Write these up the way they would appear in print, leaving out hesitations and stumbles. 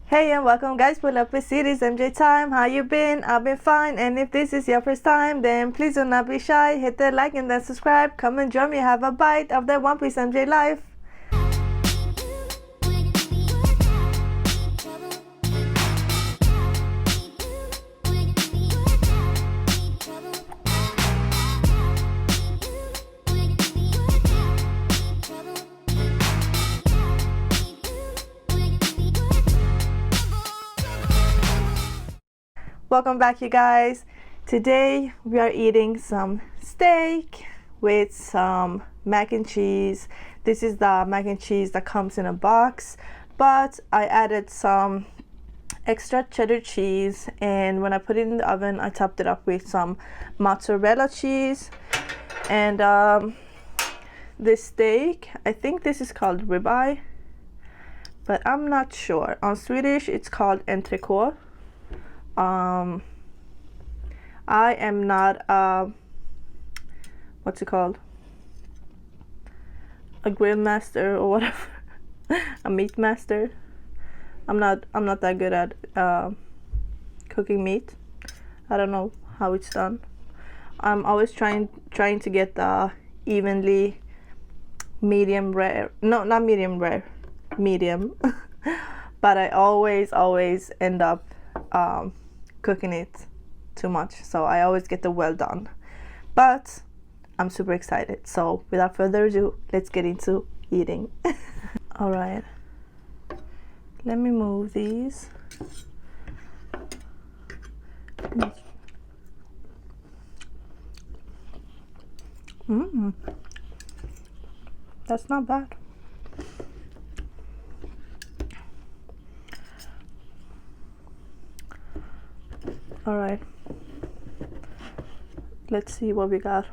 Hey and welcome guys, pull up with series MJ time. How you been? I've been fine, and if this is your first time, then please do not be shy. Hit that like and then subscribe. Come and join me, have a bite of that One Piece MJ life. Welcome back, you guys. Today we are eating some steak with some mac and cheese. This is the mac and cheese that comes in a box, but I added some extra cheddar cheese, and when I put it in the oven I topped it up with some mozzarella cheese. And this steak, I think this is called ribeye, but I'm not sure. On Swedish it's called entrecote. I am not what's it called, a grill master or whatever, a meat master. I'm not that good at cooking meat. I don't know how it's done. I'm always trying to get the evenly medium rare, no, not medium rare, medium but I always end up cooking it too much, so I always get the well done. But I'm super excited, so without further ado, let's get into eating. All right, let me move these. That's not bad. All right, let's see what we got.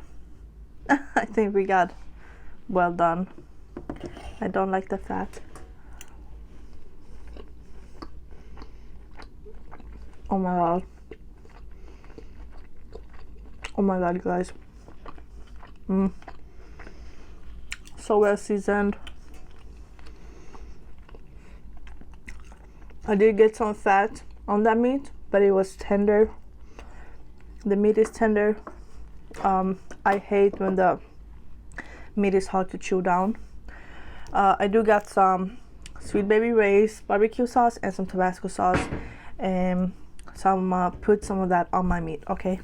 I think we got well done. I don't like the fat. Oh my god. Oh my god, guys. So well seasoned. I did get some fat on that meat, but it was tender. The meat is tender. I hate when the meat is hard to chew down. I do got some Sweet Baby Ray's barbecue sauce and some Tabasco sauce, and put some of that on my meat, okay?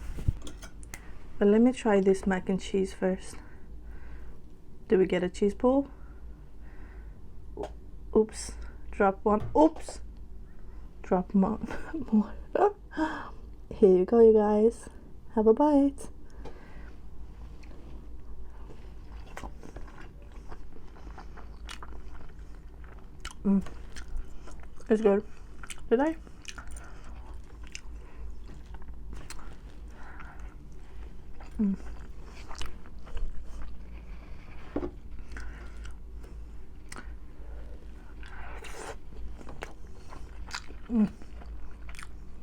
But let me try this mac and cheese first. Did we get a cheese pull? Oops, drop one. Oops, drop one more. Here you go, you guys. Have a bite. It's good. Did I?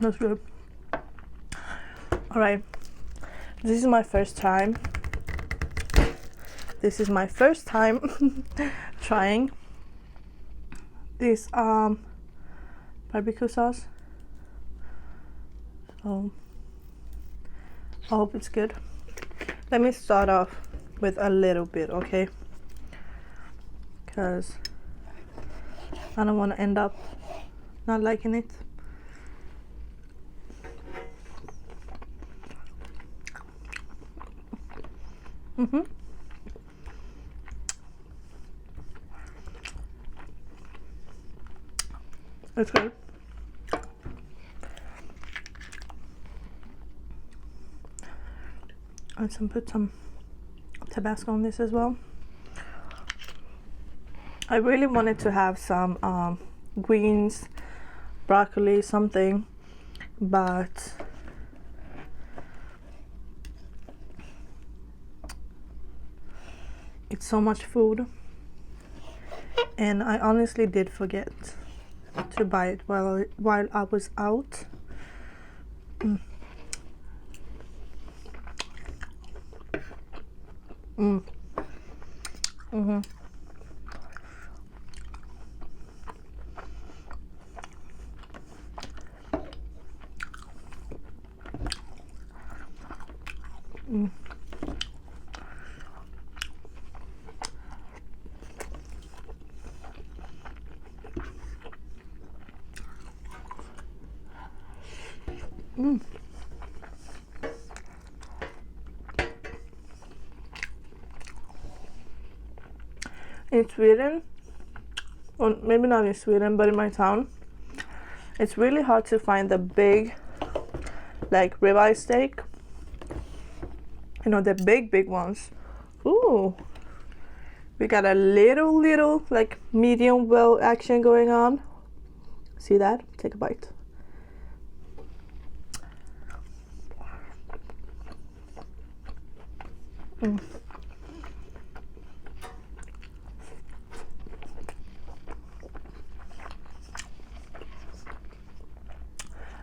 That's good. All right, this is my first time. This is my first time trying this barbecue sauce, so I hope it's good. Let me start off with a little bit, okay? Because I don't want to end up not liking it. It's good. And put some Tabasco on this as well. I really wanted to have some greens, broccoli, something, but it's so much food, and I honestly did forget to buy it while I was out. Mm-hmm. Mm. Mm. In Sweden, or maybe not in Sweden, but in my town, it's really hard to find the big, like ribeye steak. You know, the big ones. Ooh, we got a little like medium well action going on. See that? Take a bite. Mm.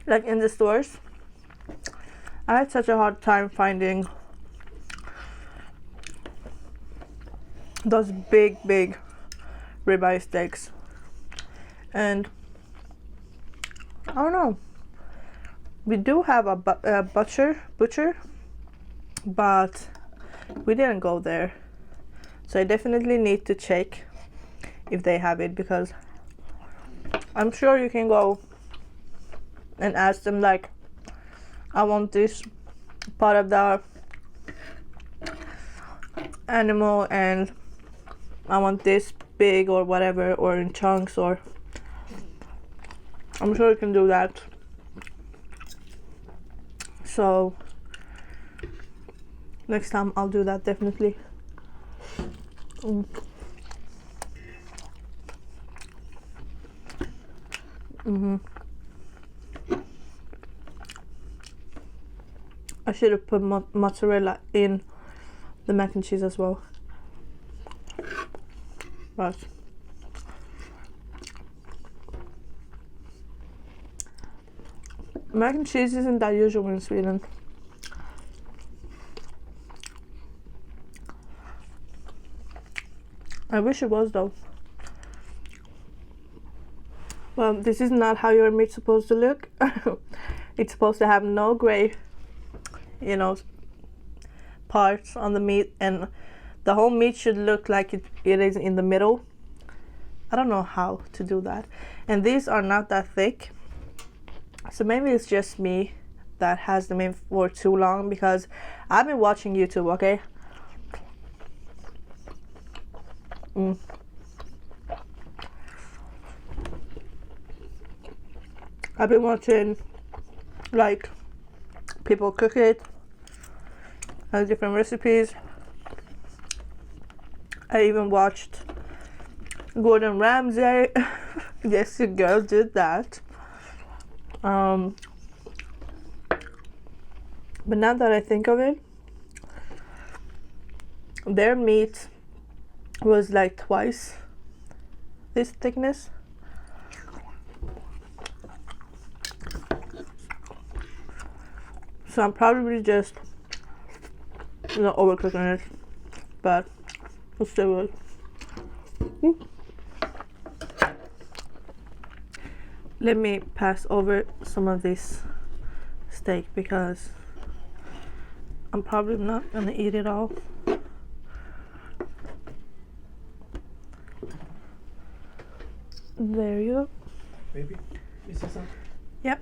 Like in the stores, I had such a hard time finding those big ribeye steaks, and I don't know, we do have a butcher, but we didn't go there, so I definitely need to check if they have it, because I'm sure you can go and ask them like, I want this part of the animal and I want this big or whatever, or in chunks, or I'm sure you can do that. So next time I'll do that definitely. Mm. Mm-hmm. I should have put mozzarella in the mac and cheese as well, but mac and cheese isn't that usual in Sweden. I wish it was though. Well, this is not how your meat's supposed to look. It's supposed to have no gray, you know, parts on the meat, and the whole meat should look like it is in the middle. I don't know how to do that. And these are not that thick, so maybe it's just me that has them in for too long, because I've been watching YouTube, okay? Mm. I've been watching like people cook it, different recipes. I even watched Gordon Ramsay. Yes, the girl did that. But now that I think of it, their meat was like twice this thickness. So I'm probably just, you know, overcooking it, but it's still good. Let me pass over some of this steak, because I'm probably not gonna eat it all. There you go. Baby, you see something? Yep.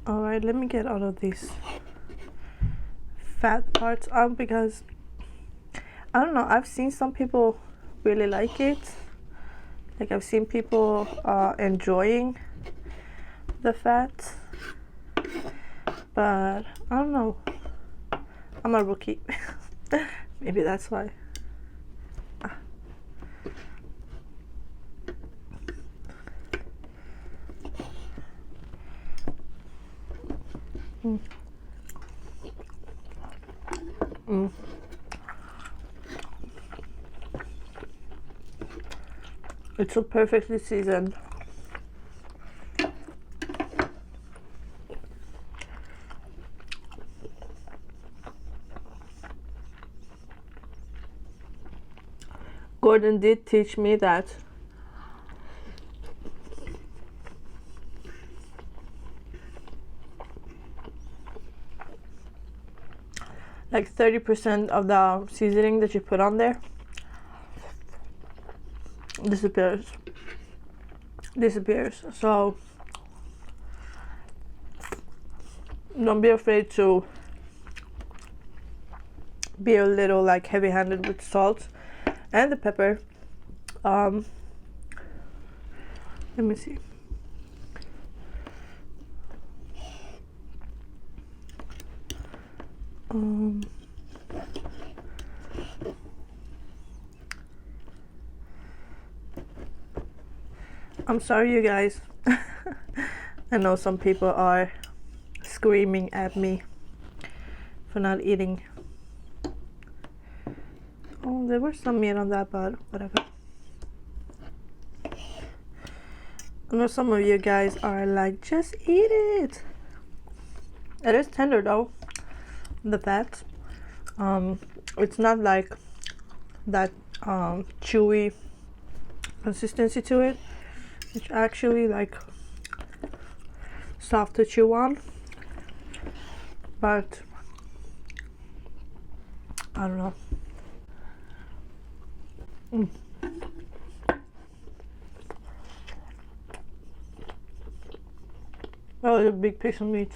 Alright, let me get all of these fat parts out, because I don't know, I've seen some people really like it. Like I've seen people enjoying the fat, but I don't know, I'm a rookie. Maybe that's why. Mm. Mm. It's so perfectly seasoned. Gordon did teach me that like 30% of the seasoning that you put on there disappears. So don't be afraid to be a little like heavy-handed with salt and the pepper. Let me see. I'm sorry, you guys. I know some people are screaming at me for not eating. Oh, there was some meat on that, but whatever. I know some of you guys are like, just eat it. It is tender though, the fat. It's not like that chewy consistency to it. It's actually like soft to chew on, but I don't know. That was a big piece of meat.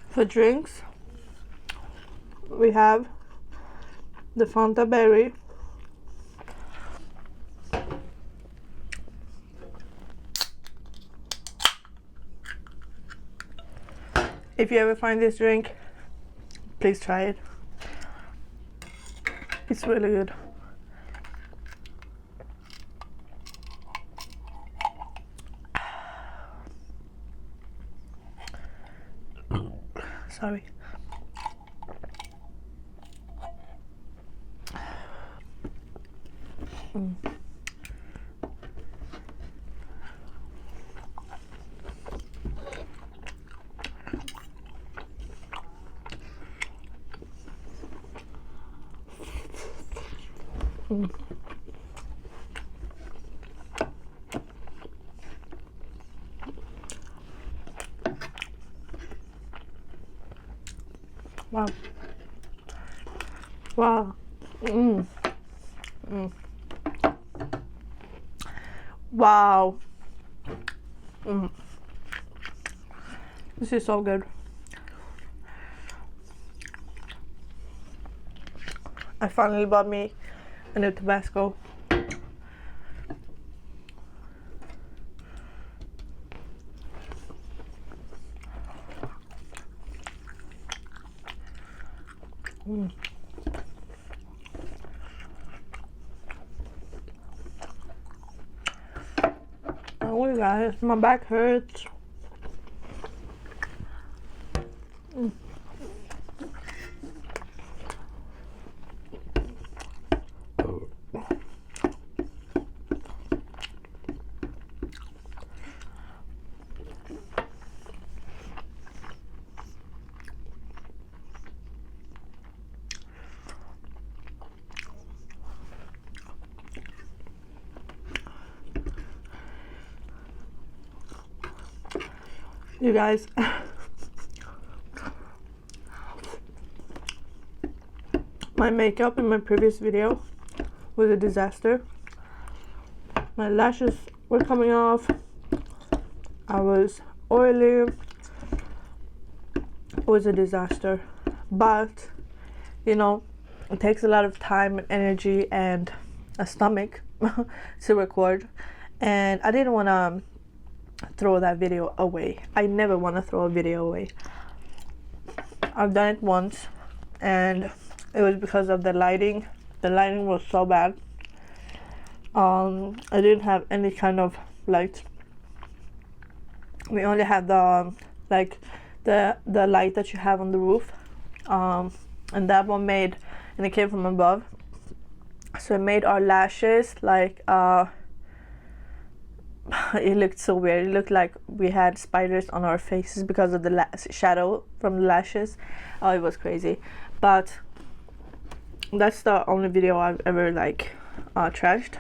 For drinks, we have the Fanta berry, if you ever find this drink, please try it. It's really good. Sorry. Wow. Wow. Wow. This is so good. I finally bought me a new Tabasco. Oh, you guys, my back hurts. You guys, my makeup in my previous video was a disaster. My lashes were coming off. I was oily. It was a disaster. But, you know, it takes a lot of time and energy and a stomach to record. And I didn't want to throw that video away. I never want to throw a video away. I've done it once and it was because of the lighting. The lighting was so bad. I didn't have any kind of light. We only had the like the light that you have on the roof, and that one made, and it came from above, so it made our lashes like it looked so weird. It looked like we had spiders on our faces because of the shadow from the lashes. Oh, it was crazy. But that's the only video I've ever like trashed.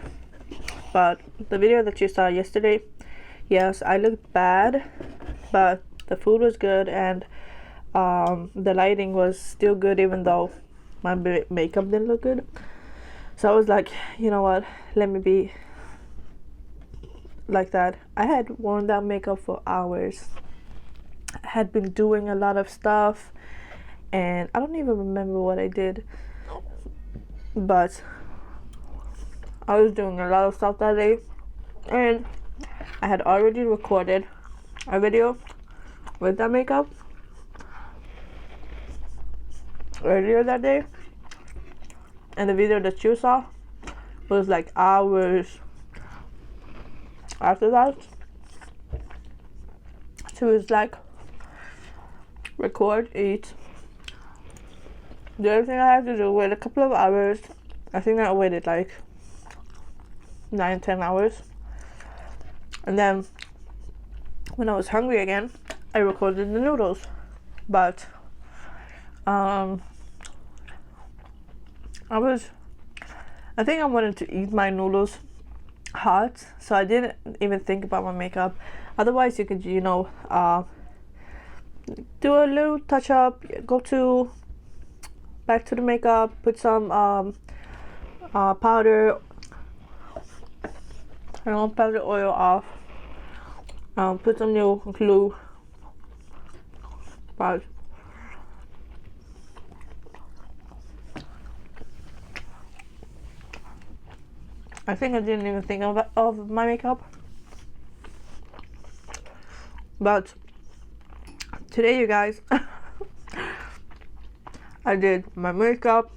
But the video that you saw yesterday, yes, I looked bad, but the food was good, and the lighting was still good, even though my makeup didn't look good. So I was like, you know what, let me be like that. I had worn that makeup for hours. I had been doing a lot of stuff, and I don't even remember what I did, but I was doing a lot of stuff that day, and I had already recorded a video with that makeup earlier that day, and the video that you saw was like hours after that. So it was like record, eat. The other thing I had to do, wait a couple of hours. I think I waited like 9-10 hours, and then when I was hungry again, I recorded the noodles. But I think I wanted to eat my noodles hot, so I didn't even think about my makeup. Otherwise, you could, you know, do a little touch up, go back to the makeup, put some powder, powder oil off, put some new glue. But I think I didn't even think of my makeup. But today, you guys, I did my makeup.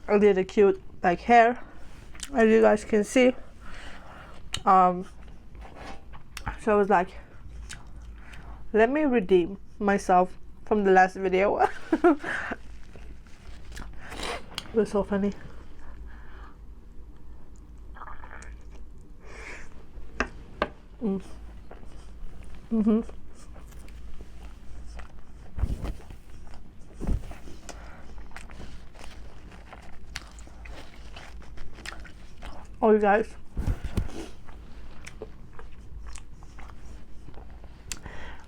I did a cute like hair, as you guys can see. So I was like, let me redeem myself from the last video. It was so funny. Oh, you guys,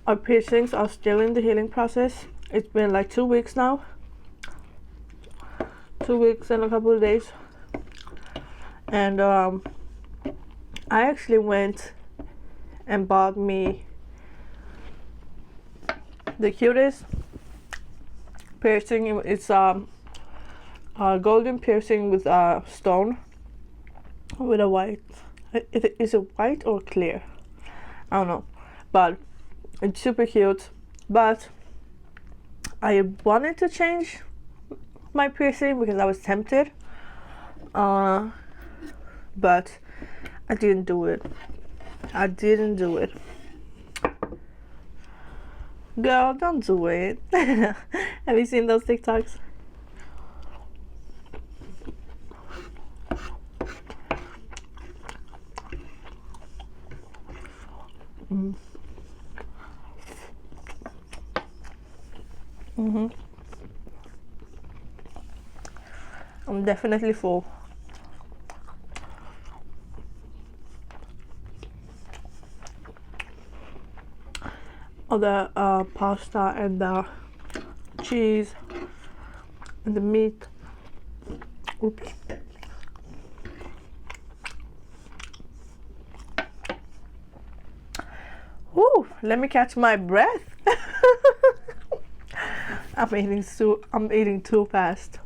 our piercings are still in the healing process. It's been like 2 weeks now. 2 weeks and a couple of days. And I actually went and bought me the cutest piercing. It's a golden piercing with a stone with a white. Is it white or clear? I don't know, but it's super cute. But I wanted to change my piercing because I was tempted, but I didn't do it. Girl, don't do it. Have you seen those TikToks? I'm definitely full. Of the pasta and the cheese and the meat. Oops. Woo, let me catch my breath. I'm eating too fast.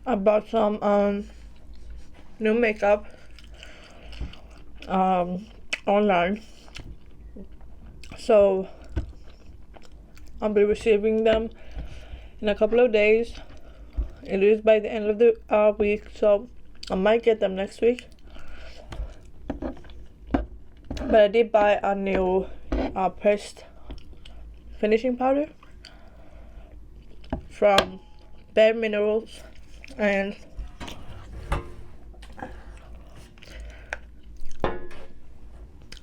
I bought some new makeup online, so I'll be receiving them in a couple of days. It is by the end of the week, so I might get them next week. But I did buy a new pressed finishing powder from Bare Minerals, and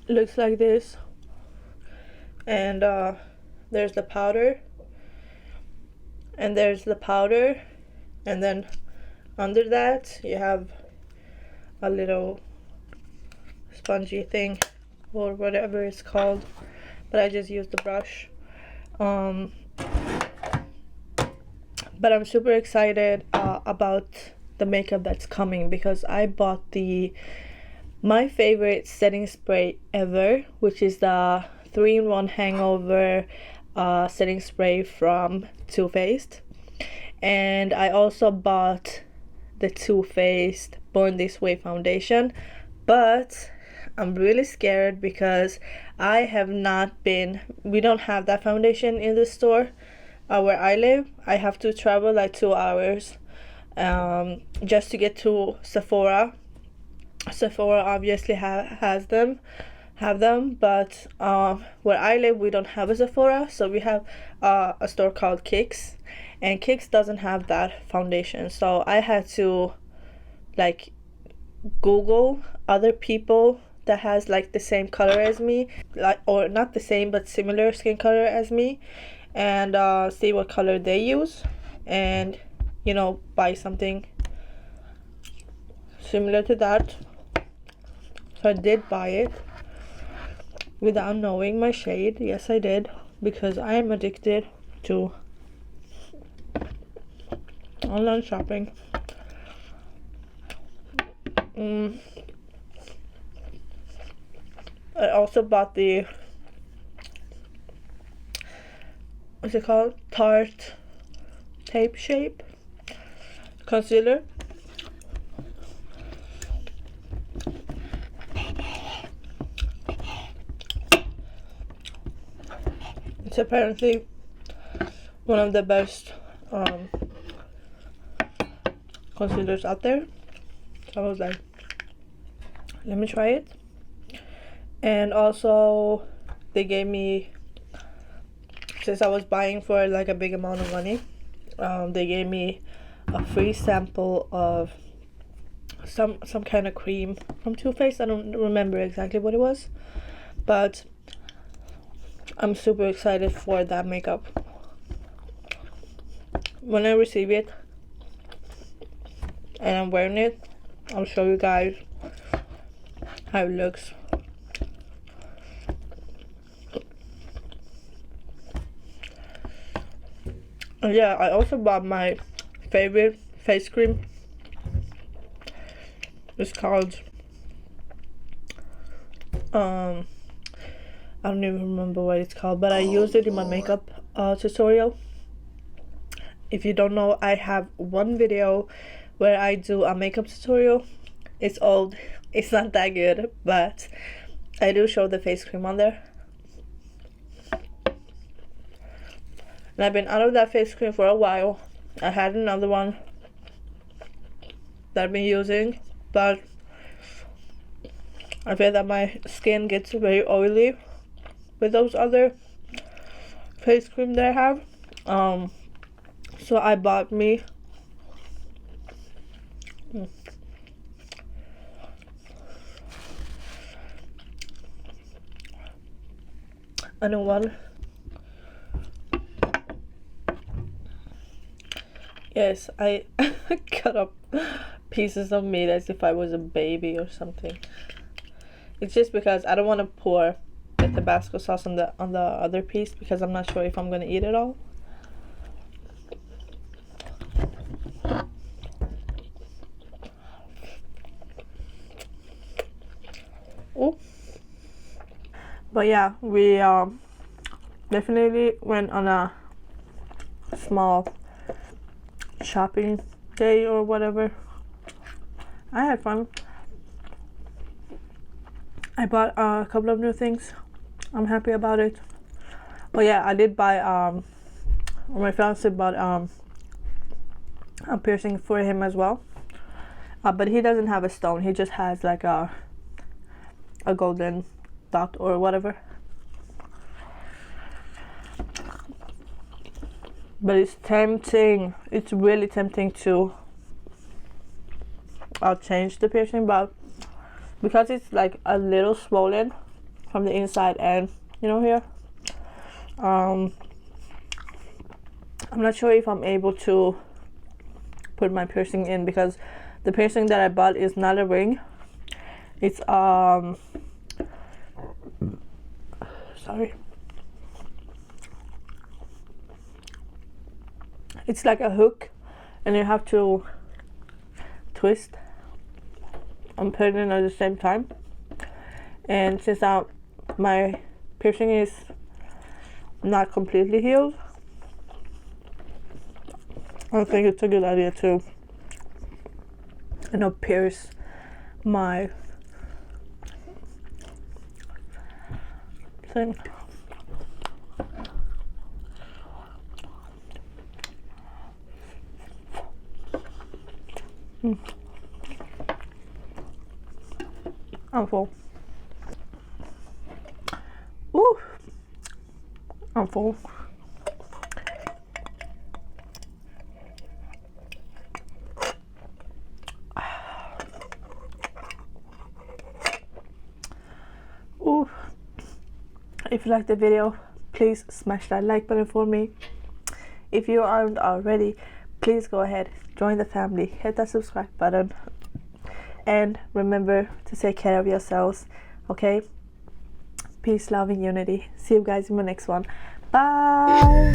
looks like this. And there's the powder, and there's the powder, and then under that you have a little spongy thing or whatever it's called, but I just used the brush. But I'm super excited about the makeup that's coming, because I bought my favorite setting spray ever, which is the 3-in-1 hangover setting spray from Too Faced. And I also bought the Too Faced Born This Way foundation, but I'm really scared because we don't have that foundation in the store where I live. I have to travel like 2 hours just to get to Sephora. Sephora obviously have them, but where I live we don't have a Sephora, so we have a store called Kicks, and Kicks doesn't have that foundation. So I had to like Google other people that has like the same color as me, like, or not the same but similar skin color as me, and see what color they use, and buy something similar to that. So I did buy it without knowing my shade. Yes, I did, because I am addicted to online shopping. I also bought the, what's it called, Tarte Tape Shape concealer. It's apparently one of the best concealers out there, so I was like, let me try it. And also they gave me, since I was buying for like a big amount of money, they gave me a free sample of some kind of cream from Too Faced. I don't remember exactly what it was, but I'm super excited for that makeup. When I receive it and I'm wearing it, I'll show you guys how it looks. And yeah, I also bought my favorite face cream. It's called I don't even remember what it's called, but I used it in my makeup tutorial. If you don't know, I have one video where I do a makeup tutorial. It's old, it's not that good, but I do show the face cream on there. And I've been out of that face cream for a while. I had another one that I've been using, but I feel that my skin gets very oily with those other face cream that I have. So I bought me a new one. Yes, I cut up pieces of meat as if I was a baby or something. It's just because I don't want to pour the Tabasco sauce on the other piece, because I'm not sure if I'm gonna eat it all. Oh, but yeah, we definitely went on a small shopping day or whatever. I had fun. I bought a couple of new things. I'm happy about it. Oh yeah, I did buy my fiance bought a piercing for him as well. But he doesn't have a stone. He just has like a golden dot or whatever. But it's tempting. It's really tempting to change the piercing, but because it's like a little swollen from the inside and here, I'm not sure if I'm able to put my piercing in, because the piercing that I bought is not a ring. It's sorry. It's like a hook, and you have to twist and put it in at the same time. And since my piercing is not completely healed, I think it's a good idea to pierce my thing. I'm full. Ooh, I'm full. Ooh. If you liked the video, please smash that like button for me. If you aren't already, please go ahead, join the family, hit that subscribe button, and remember to take care of yourselves, okay? Peace, love, and unity. See you guys in my next one. Bye.